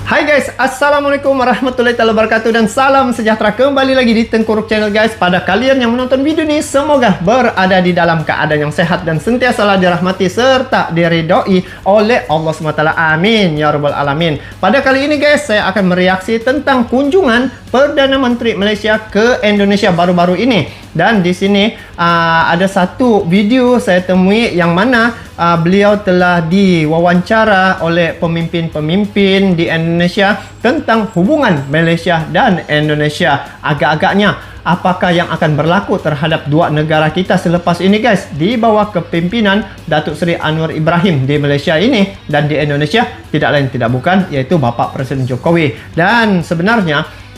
Hai guys, Assalamualaikum warahmatullahi wabarakatuh dan salam sejahtera kembali lagi di Tengku Ruk Channel guys. Pada kalian yang menonton video ini, semoga berada di dalam keadaan yang sehat dan sentiasa dirahmati serta diridhoi oleh Allah SWT. Amin ya rabbal alamin. Pada kali ini guys, saya akan mereaksi tentang kunjungan Perdana Menteri Malaysia ke Indonesia baru-baru ini. Dan di sini ada satu video saya temui yang mana beliau telah diwawancara oleh pemimpin-pemimpin di Indonesia tentang hubungan Malaysia dan Indonesia. Agak-agaknya apakah yang akan berlaku terhadap dua negara kita selepas ini guys, di bawah kepimpinan Datuk Seri Anwar Ibrahim di Malaysia ini, dan di Indonesia tidak lain tidak bukan yaitu Bapak Presiden Jokowi. Dan sebenarnya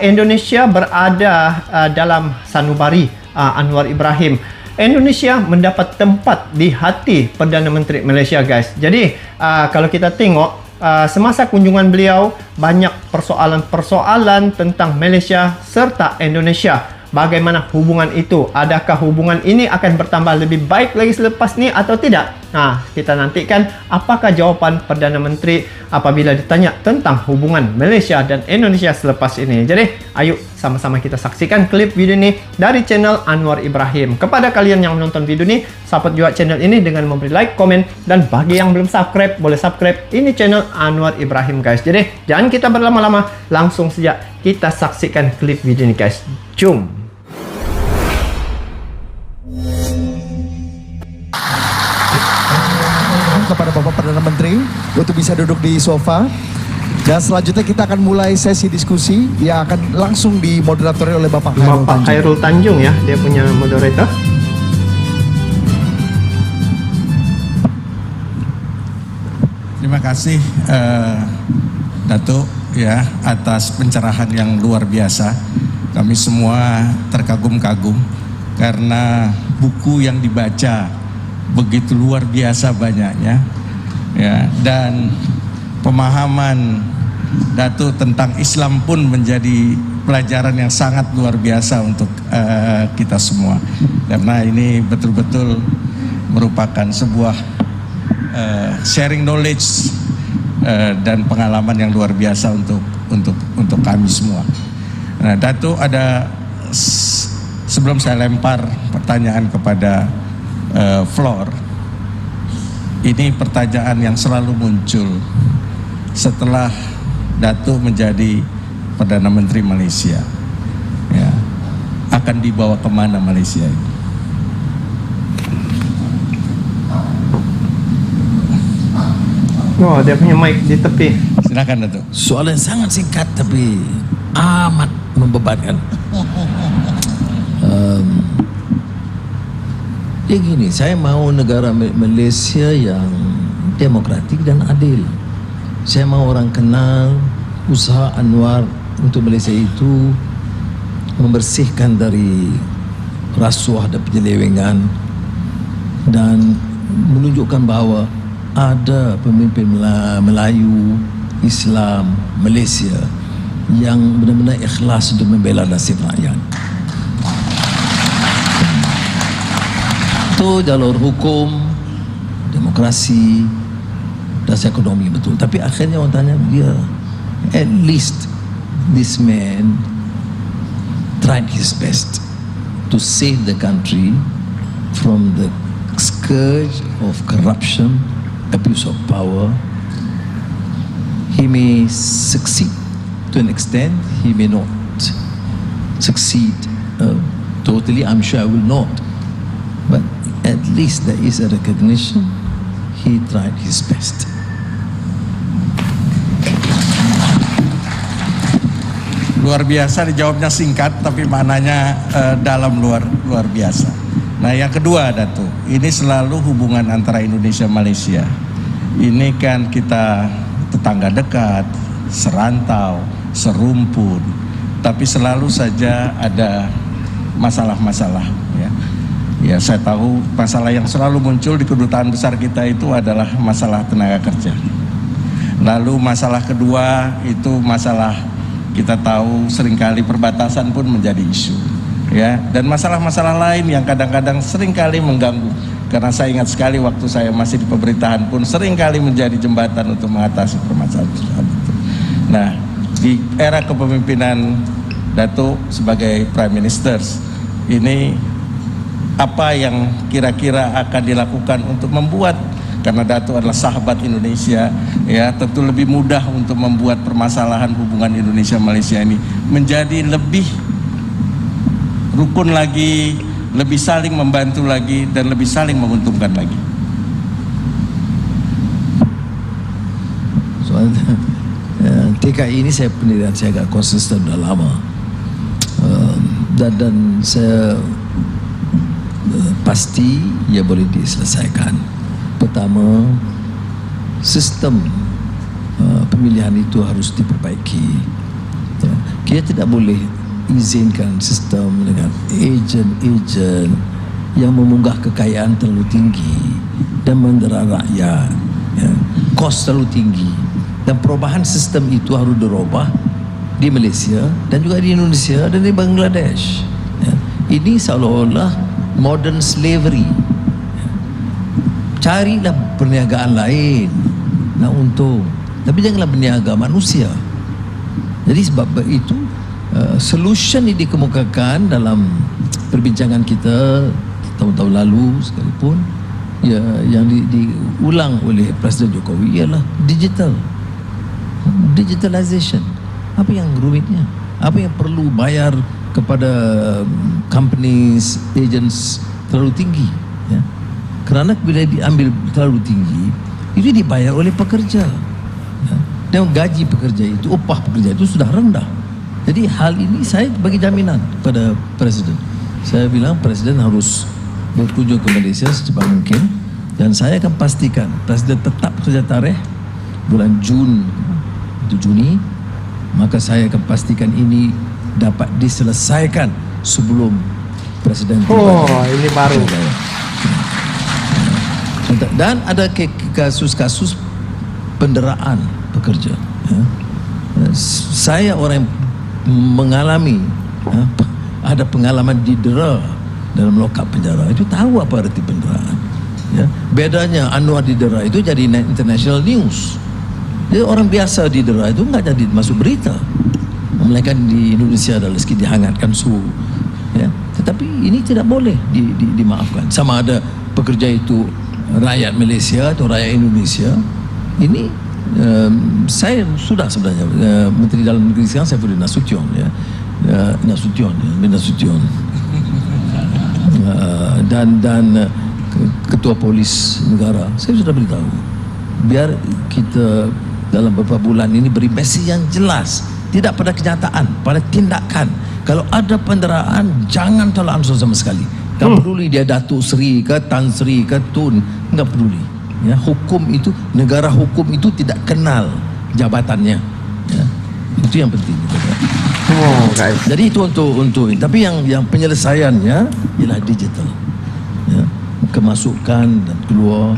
Indonesia berada dalam sanubari Anwar Ibrahim. Indonesia mendapat tempat di hati Perdana Menteri Malaysia guys. Jadi kalau kita tengok semasa kunjungan beliau, banyak persoalan-persoalan tentang Malaysia serta Indonesia. Bagaimana hubungan itu? Adakah hubungan ini akan bertambah lebih baik lagi selepas ini atau tidak? Nah, kita nantikan apakah jawapan Perdana Menteri apabila ditanya tentang hubungan Malaysia dan Indonesia selepas ini. Jadi, ayo sama-sama kita saksikan klip video ini dari channel Anwar Ibrahim. Kepada kalian yang menonton video ini, support juga channel ini dengan memberi like, komen, dan bagi yang belum subscribe, boleh subscribe. Ini channel Anwar Ibrahim guys. Jadi, jangan kita berlama-lama, langsung saja kita saksikan klip video ini guys. Jom! Kepada Bapak Perdana Menteri untuk bisa duduk di sofa, dan selanjutnya kita akan mulai sesi diskusi yang akan langsung dimoderatori oleh Bapak Khairul Tanjung ya, dia punya moderator. Terima kasih Datuk ya atas pencerahan yang luar biasa. Kami semua terkagum-kagum karena buku yang dibaca begitu luar biasa banyaknya ya, dan pemahaman Datuk tentang Islam pun menjadi pelajaran yang sangat luar biasa untuk kita semua, karena ini betul-betul merupakan sebuah sharing knowledge dan pengalaman yang luar biasa untuk kami semua. Nah, Datuk, ada sebelum saya lempar pertanyaan kepada Floor, ini pertanyaan yang selalu muncul setelah Datuk menjadi Perdana Menteri Malaysia ya, akan dibawa kemana Malaysia ini? Oh, dia punya mic di tepi. Silakan Datuk. Soalan sangat singkat tapi amat membebankan. Ya gini, saya mau negara Malaysia yang demokratik dan adil. Saya mau orang kenal usaha Anwar untuk Malaysia itu membersihkan dari rasuah dan penyelewengan, dan menunjukkan bahawa ada pemimpin Melayu, Islam, Malaysia yang benar-benar ikhlas untuk membela nasib rakyat. Itu jalur hukum, demokrasi, dan ekonomi betul. Tapi akhirnya orang tanya dia, at least this man tried his best to save the country from the scourge of corruption, abuse of power. He may succeed to an extent, he may not succeed totally. I'm sure I will not, but at least there is a recognition he tried his best. Luar biasa, dijawabnya singkat tapi maknanya dalam luar biasa. Nah, yang kedua Datuk, ini selalu hubungan antara Indonesia Malaysia. Ini kan kita tetangga dekat, serantau, serumpun, tapi selalu saja ada masalah-masalah ya. Ya, saya tahu masalah yang selalu muncul di kedutaan besar kita itu adalah masalah tenaga kerja. Lalu masalah kedua itu masalah, kita tahu seringkali perbatasan pun menjadi isu ya, dan masalah-masalah lain yang kadang-kadang seringkali mengganggu, karena saya ingat sekali waktu saya masih di pemerintahan pun seringkali menjadi jembatan untuk mengatasi permasalahan itu. Nah, di era kepemimpinan Datuk sebagai Prime Minister, ini apa yang kira-kira akan dilakukan untuk membuat, karena Datuk adalah sahabat Indonesia, ya tentu lebih mudah untuk membuat permasalahan hubungan Indonesia-Malaysia ini menjadi lebih rukun lagi, lebih saling membantu lagi, dan lebih saling menguntungkan lagi. Soal TKI ini saya pendirian saya agak konsisten dah lama, dan saya pasti ia boleh diselesaikan. Pertama, sistem pemilihan itu harus diperbaiki. Kita tidak boleh izinkan sistem dengan ejen-ejen yang memunggah kekayaan terlalu tinggi dan mendera rakyat, ya. Kos terlalu tinggi, dan perubahan sistem itu harus dirubah di Malaysia dan juga di Indonesia dan di Bangladesh, ya. Ini seolah-olah modern slavery. Carilah perniagaan lain nak untung, tapi janganlah berniaga manusia. Jadi sebab itu solution ini dikemukakan dalam perbincangan kita tahun-tahun lalu sekalipun, ya, yang diulang oleh Presiden Jokowi ialah digitalization. Apa yang rumitnya? Apa yang perlu bayar kepada companies, agents terlalu tinggi, ya? Kerana bila diambil terlalu tinggi, itu dibayar oleh pekerja, ya? Dan gaji pekerja itu, upah pekerja itu sudah rendah. Jadi hal ini saya bagi jaminan kepada Presiden. Saya bilang Presiden harus berkunjung ke Malaysia secepat mungkin, dan saya akan pastikan Presiden tetap saja tarikh bulan Juni, maka saya akan pastikan ini dapat diselesaikan sebelum Presiden tiba. Oh, ini baru. Dan ada kasus-kasus penderaan pekerja, ya. Saya orang yang mengalami, ya, ada pengalaman didera dalam lokap penjara, itu tahu apa arti penderaan, ya. Bedanya Anwar didera itu jadi international news. Jadi orang biasa didera itu nggak jadi masuk berita. Melainkan di Indonesia adalah sedikit dihangatkan suhu, ya. Tetapi ini tidak boleh dimaafkan. Sama ada pekerja itu rakyat Malaysia atau rakyat Indonesia. Ini saya sudah sebenarnya Menteri Dalam Negeri sekarang, Saifuddin Nasution, ya, Nasution, dan Ketua Polis Negara, saya sudah beritahu biar kita dalam beberapa bulan ini beri mesej yang jelas, tidak pada kenyataan, pada tindakan. Kalau ada penderaan, jangan tolak ansur sama sekali. Tak peduli dia Datuk Seri ke Tan Sri ke Tun, enggak peduli, ya. Hukum itu, negara hukum itu tidak kenal jabatannya, ya. Itu yang penting. Oh, guys. Jadi itu untuk ini. Tapi yang penyelesaiannya ialah digital, ya. Kemasukan dan keluar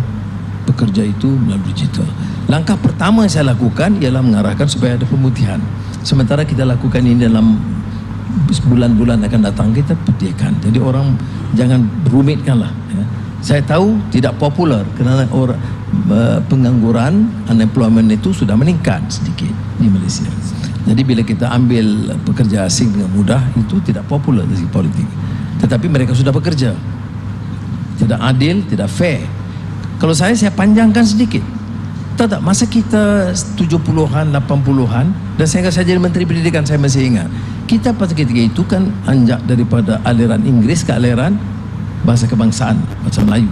pekerja itu melalui digital. Langkah pertama yang saya lakukan ialah mengarahkan supaya ada pemutihan. Sementara kita lakukan ini dalam bulan-bulan akan datang, kita putihkan. Jadi orang jangan rumitkanlah, ya. Saya tahu tidak popular kerana orang pengangguran, unemployment itu sudah meningkat sedikit di Malaysia. Jadi bila kita ambil pekerja asing dengan mudah, itu tidak popular dari segi politik. Tetapi mereka sudah bekerja. Tidak adil, tidak fair. Kalau saya panjangkan sedikit. Tak, masa kita 70-an, 80-an, dan saya jadi Menteri Pendidikan, saya masih ingat. Kita pada ketika itu kan anjak daripada aliran Inggeris ke aliran bahasa kebangsaan, bahasa Melayu.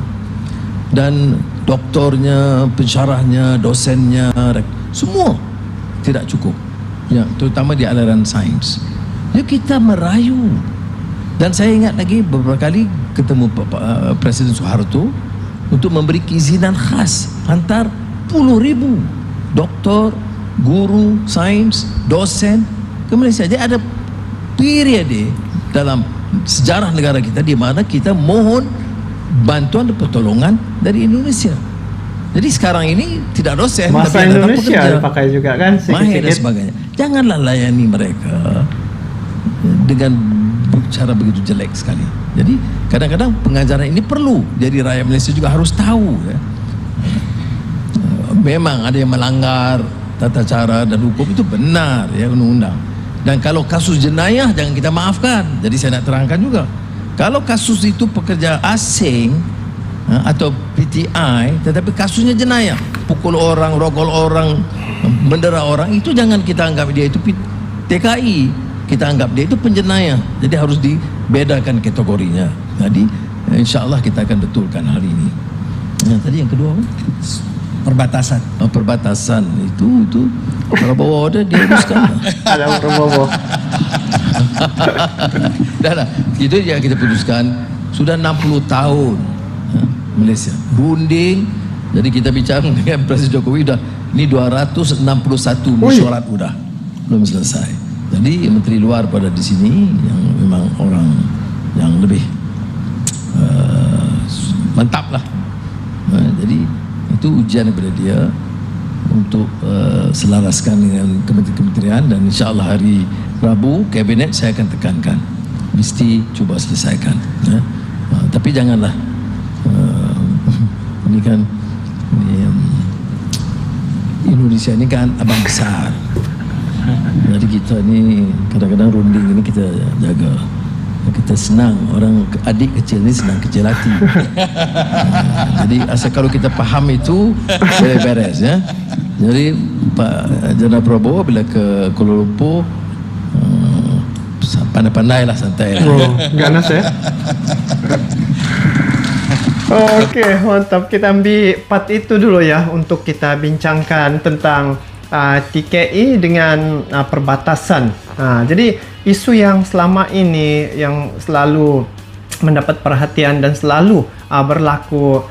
Dan doktornya, pensyarahnya, dosennya, semua tidak cukup, ya, terutama di aliran sains. Jadi kita merayu. Dan saya ingat lagi beberapa kali ketemu Presiden Soeharto untuk memberi keizinan khas hantar 10,000 doktor, guru, sains, dosen ke Malaysia. Jadi ada periode dalam sejarah negara kita di mana kita mohon bantuan dan pertolongan dari Indonesia. Jadi sekarang ini tidak dosen, bahasa tapi Indonesia dipakai juga kan, mahir dan sebagainya. Janganlah layani mereka dengan cara begitu jelek sekali. Jadi kadang-kadang pengajaran ini perlu. Jadi rakyat Malaysia juga harus tahu, ya. Memang ada yang melanggar tata cara dan hukum itu benar ya, undang-undang. Dan kalau kasus jenayah jangan kita maafkan. Jadi saya nak terangkan juga, kalau kasus itu pekerja asing atau PTI, tetapi kasusnya jenayah, pukul orang, rogol orang, mendera orang, itu jangan kita anggap dia itu TKI, kita anggap dia itu penjenayah. Jadi harus dibedakan kategorinya. Jadi insya Allah kita akan betulkan hal ini. Tadi yang kedua apa? Perbatasan. Perbatasan itu Prabowo ada dihapuskan. Ada Prabowo. Dah, itu yang kita putuskan. Sudah 60 tahun Malaysia runding. Jadi kita bicara dengan Presiden Jokowi dah ini 261 mesyuarat udah belum selesai. Jadi menteri luar pada di sini yang memang orang yang lebih mantap lah. Jadi itu ujian kepada dia untuk selaraskan dengan kementerian, dan insyaAllah hari Rabu kabinet saya akan tekankan mesti cuba selesaikan tapi janganlah ini kan Indonesia ini kan abang besar, jadi kita ni kadang-kadang runding ini kita jaga. Kita senang, orang adik kecil ni senang kecil hati. Jadi asal kalau kita faham itu beres ya. Jadi Pak Jana Prabowo bila ke Kuala Lumpur pandai-pandai lah, santai lah. Oh, ganas ya. Oke, mantap. Kita ambil part itu dulu ya untuk kita bincangkan tentang TKI dengan perbatasan. Jadi isu yang selama ini yang selalu mendapat perhatian dan selalu berlaku,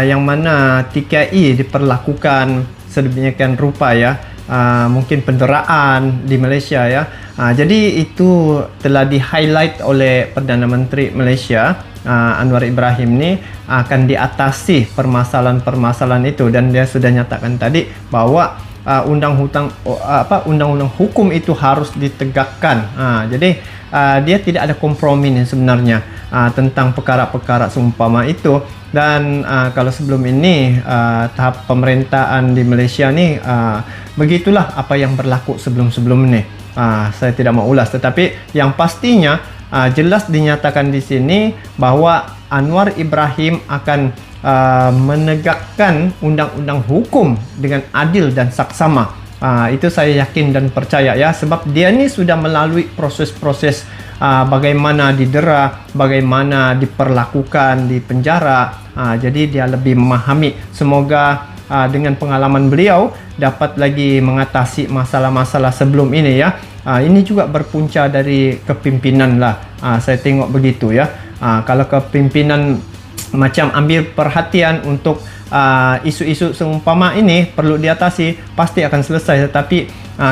yang mana TKI diperlakukan sedemikian rupa ya, mungkin penderaan di Malaysia ya. Jadi itu telah di-highlight oleh Perdana Menteri Malaysia Anwar Ibrahim ni akan diatasi permasalahan-permasalahan itu, dan dia sudah nyatakan tadi bahwa undang-undang hukum itu harus ditegakkan. Jadi dia tidak ada kompromi nih sebenarnya tentang perkara-perkara seumpama itu. Dan kalau sebelum ini tahap pemerintahan di Malaysia ni begitulah apa yang berlaku sebelum-sebelum ini. Saya tidak mau ulas, tetapi yang pastinya jelas dinyatakan di sini bahwa Anwar Ibrahim akan menegakkan undang-undang hukum dengan adil dan saksama. Itu saya yakin dan percaya ya, sebab dia ni sudah melalui proses-proses bagaimana didera, bagaimana diperlakukan di penjara. Jadi dia lebih memahami. Semoga dengan pengalaman beliau dapat lagi mengatasi masalah-masalah sebelum ini ya. Ini juga berpunca dari kepimpinan lah. Saya tengok begitu ya. Kalau kepimpinan macam ambil perhatian untuk isu-isu seumpama ini perlu diatasi, pasti akan selesai. Tetapi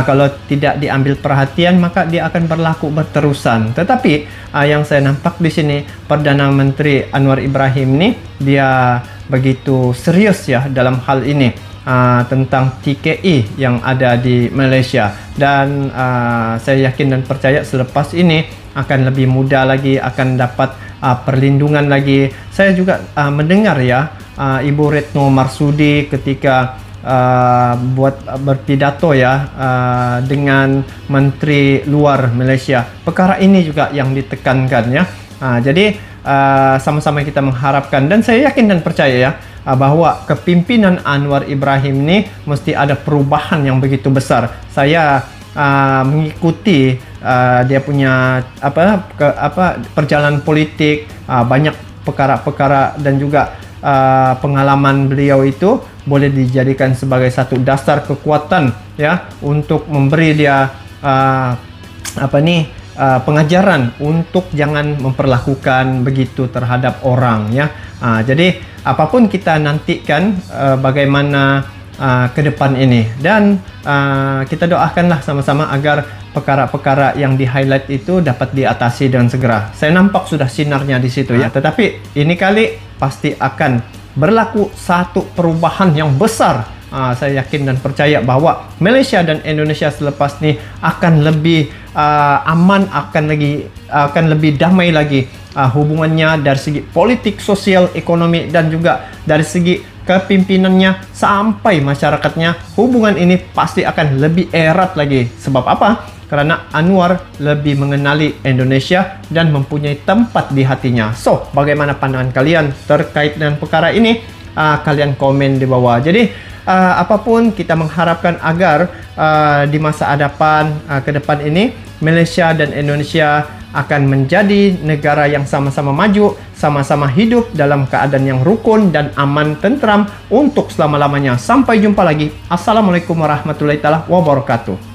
kalau tidak diambil perhatian, maka dia akan berlaku berterusan. Tetapi yang saya nampak di sini, Perdana Menteri Anwar Ibrahim ni dia begitu serius ya dalam hal ini, tentang TKI yang ada di Malaysia. Dan saya yakin dan percaya selepas ini akan lebih mudah lagi, akan dapat perlindungan lagi. Saya juga mendengar ya Ibu Retno Marsudi ketika buat berpidato ya dengan Menteri Luar Malaysia. Perkara ini juga yang ditekankan ya. Jadi sama-sama kita mengharapkan, dan saya yakin dan percaya ya bahwa kepimpinan Anwar Ibrahim ini mesti ada perubahan yang begitu besar. Saya mengikuti dia punya perjalanan politik, banyak perkara-perkara dan juga pengalaman beliau itu boleh dijadikan sebagai satu dasar kekuatan ya untuk memberi dia pengajaran untuk jangan memperlakukan begitu terhadap orang ya. Jadi apapun kita nantikan bagaimana ke depan ini, dan kita doakanlah sama-sama agar perkara-perkara yang di-highlight itu dapat diatasi dengan segera. Saya nampak sudah sinarnya di situ ya. Tetapi ini kali pasti akan berlaku satu perubahan yang besar. Saya yakin dan percaya bahwa Malaysia dan Indonesia selepas ini akan lebih aman, akan lebih damai lagi hubungannya dari segi politik, sosial, ekonomi, dan juga dari segi kepimpinannya sampai masyarakatnya, hubungan ini pasti akan lebih erat lagi. Sebab apa? Karena Anwar lebih mengenali Indonesia dan mempunyai tempat di hatinya. So, bagaimana pandangan kalian terkait dengan perkara ini? Kalian komen di bawah. Jadi, apapun kita mengharapkan agar di masa hadapan ke depan ini, Malaysia dan Indonesia akan menjadi negara yang sama-sama maju, sama-sama hidup dalam keadaan yang rukun dan aman tentram untuk selama-lamanya. Sampai jumpa lagi. Assalamualaikum warahmatullahi wabarakatuh.